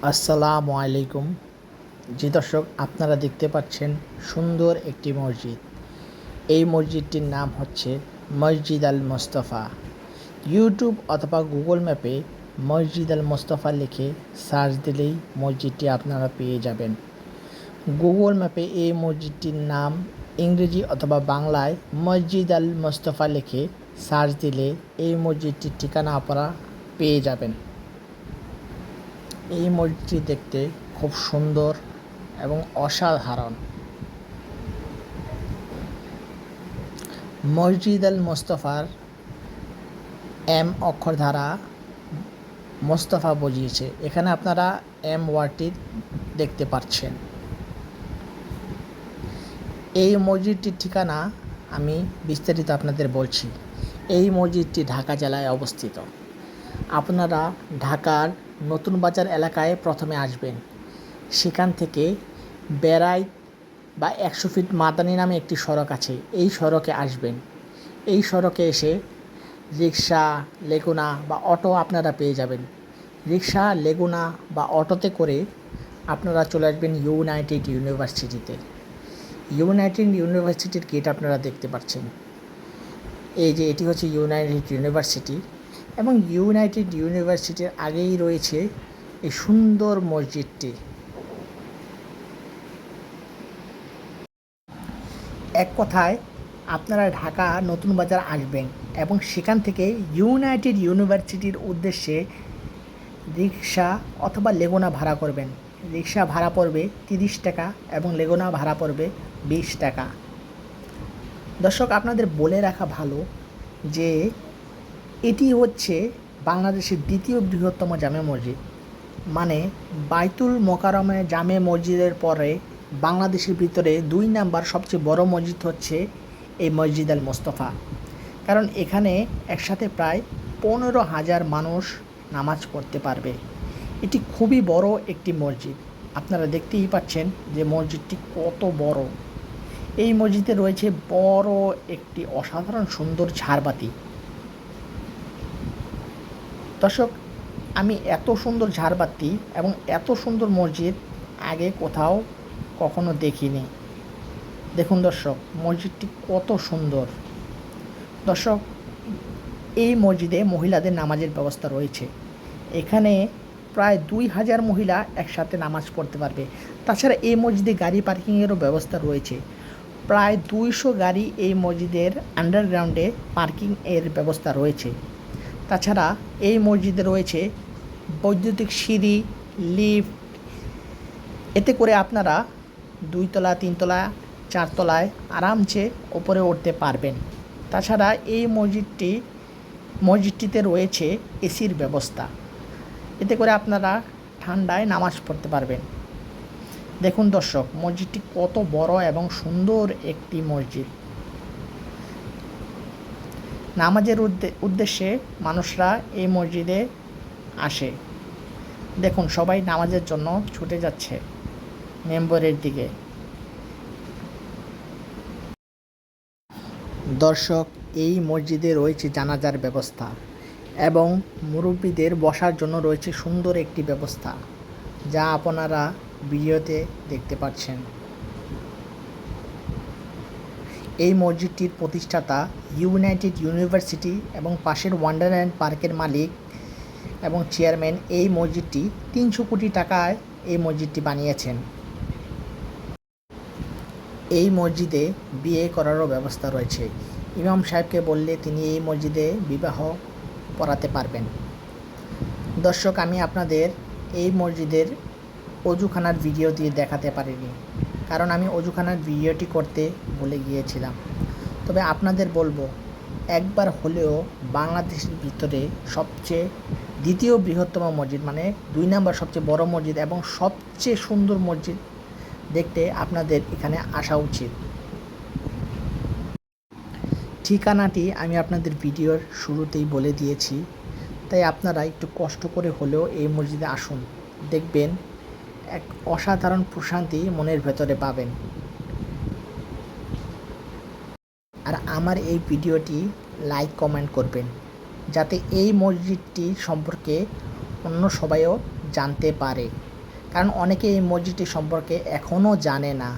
আসসালামু আলাইকুম। জি দর্শক, আপনারা দেখতে পাচ্ছেন সুন্দর একটি মসজিদ। এই মসজিদটির নাম হচ্ছে মসজিদ আল মোস্তফা। ইউটিউব অথবা গুগল ম্যাপে মসজিদ আল মোস্তফা লিখে সার্চ দিলেই মসজিদটি আপনারা পেয়ে যাবেন। গুগল ম্যাপে এই মসজিদটির নাম ইংরেজি অথবা বাংলায় মসজিদ আল মোস্তফা লিখে সার্চ দিলে এই মসজিদটির ঠিকানা আপনারা পেয়ে যাবেন। এই মসজিদটি দেখতে খুব সুন্দর এবং অসাধারণ। মসজিদ আল মোস্তফার এম অক্ষর দ্বারা মোস্তফা বুঝিয়েছে। এখানে আপনারা এম ওয়ার্ডটি দেখতে পাচ্ছেন। এই মসজিদটির ঠিকানা আমি বিস্তারিত আপনাদের বলছি। এই মসজিদটি ঢাকা জেলায় অবস্থিত। আপনারা ঢাকার নতুন বাজার এলাকায় প্রথমে আসবেন। সেখান থেকে বেড়াই বা 100 ফিট মাদানি নামে একটি সড়ক আছে, এই সড়কে আসবেন। এই সড়কে এসে রিক্সা, লেগুনা বা অটো আপনারা পেয়ে যাবেন। রিক্সা, লেগুনা বা অটোতে করে আপনারা চলে আসবেন ইউনাইটেড ইউনিভার্সিটিতে। ইউনাইটেড ইউনিভার্সিটির গেট আপনারা দেখতে পাচ্ছেন। এই যে এটি হচ্ছে ইউনাইটেড ইউনিভার্সিটি, এবং ইউনাইটেড ইউনিভার্সিটির আগেই রয়েছে এই সুন্দর মসজিদটি। এক কথায় আপনারা ঢাকা নতুন বাজার আসবেন এবং সেখান থেকে ইউনাইটেড ইউনিভার্সিটির উদ্দেশ্যে রিক্সা অথবা লেগুনা ভাড়া করবেন। রিক্সা ভাড়া পড়বে 30 টাকা এবং লেগুনা ভাড়া পড়বে 20 টাকা। দর্শক, আপনাদের বলে রাখা ভালো যে এটি হচ্ছে বাংলাদেশের দ্বিতীয় বৃহত্তম জামে মসজিদ। মানে বাইতুল মোকাররমে জামে মসজিদের পরে বাংলাদেশের ভিতরে 2 নাম্বার সবচেয়ে বড় মসজিদ হচ্ছে এই মসজিদ আল মোস্তফা। কারণ এখানে একসাথে প্রায় 15,000 মানুষ নামাজ পড়তে পারবে। এটি খুবই বড় একটি মসজিদ। আপনারা দেখতেই পাচ্ছেন যে মসজিদটি কত বড়। এই মসজিদে রয়েছে বড় একটি অসাধারণ সুন্দর ঝাড়বাতি। দর্শক, আমি এত সুন্দর ঝাড়বাতি এবং এত সুন্দর মসজিদ আগে কোথাও কখনো দেখিনি। দেখুন দর্শক, মসজিদটি কত সুন্দর। দর্শক, এই মসজিদে মহিলাদের নামাজের ব্যবস্থা রয়েছে। এখানে প্রায় 2000 মহিলা একসাথে নামাজ পড়তে পারবে। তাছাড়া এই মসজিদে গাড়ি পার্কিংয়েরও ব্যবস্থা রয়েছে। প্রায় 200 গাড়ি এই মসজিদের আন্ডারগ্রাউন্ডে পার্কিং এর ব্যবস্থা রয়েছে। তাছাড়া এই মসজিদে রয়েছে বৈদ্যুতিক সিঁড়ি, লিফট। এতে করে আপনারা 2 তলা, 3 তলা, 4 তলায় আরামসে ওপরে উঠতে পারবেন। তাছাড়া এই মসজিদটিতে রয়েছে এসির ব্যবস্থা। এতে করে আপনারা ঠান্ডায় নামাজ পড়তে পারবেন। দেখুন দর্শক, মসজিদটি কত বড় এবং সুন্দর একটি মসজিদ। নামাজের উদ্দেশ্যে মানুষরা এই মসজিদে আসে। দেখুন, সবাই নামাজের জন্য ছুটে যাচ্ছে মেম্বরের দিকে। দর্শক, এই মসজিদে রয়েছে জানাজার ব্যবস্থা এবং মুরব্বীদের বসার জন্য রয়েছে সুন্দর একটি ব্যবস্থা, যা আপনারা ভিডিওতে দেখতে পাচ্ছেন। এই মসজিদটির প্রতিষ্ঠাতা ইউনাইটেড ইউনিভার্সিটি এবং পাশের ওয়ান্ডারল্যান্ড পার্কের মালিক এবং চেয়ারম্যান। এই মসজিদটি 300 কোটি টাকায় এই মসজিদটি বানিয়েছেন। এই মসজিদে বিয়ে করারও ব্যবস্থা রয়েছে। ইমাম সাহেবকে বললে তিনি এই মসজিদে বিবাহ পড়াতে পারবেন। দর্শক, আমি আপনাদের এই মসজিদের অজুখানার ভিডিও দিয়ে দেখাতে পারিনি, কারণ আমি অজুখানার ভিডিওটি করতে ভুলে গিয়েছিলাম। তবে আপনাদের বলবো, একবার হলেও বাংলাদেশের ভিতরে সবচেয়ে দ্বিতীয় বৃহত্তম মসজিদ, মানে 2 নাম্বার সবচেয়ে বড় মসজিদ এবং সবচেয়ে সুন্দর মসজিদ দেখতে আপনাদের এখানে আসা উচিত। ঠিকানাটি আমি আপনাদের ভিডিওর শুরুতেই বলে দিয়েছি, তাই আপনারা একটু কষ্ট করে হলেও এই মসজিদে আসুন। দেখবেন এক অসাধারণ প্রশান্তি মনের ভেতরে পাবেন। আর আমার এই ভিডিওটি লাইক, কমেন্ট করবেন, যাতে এই মসজিদটি সম্পর্কে অন্য সবাইও জানতে পারে, কারণ অনেকে এই মসজিদটি সম্পর্কে এখনও জানে না।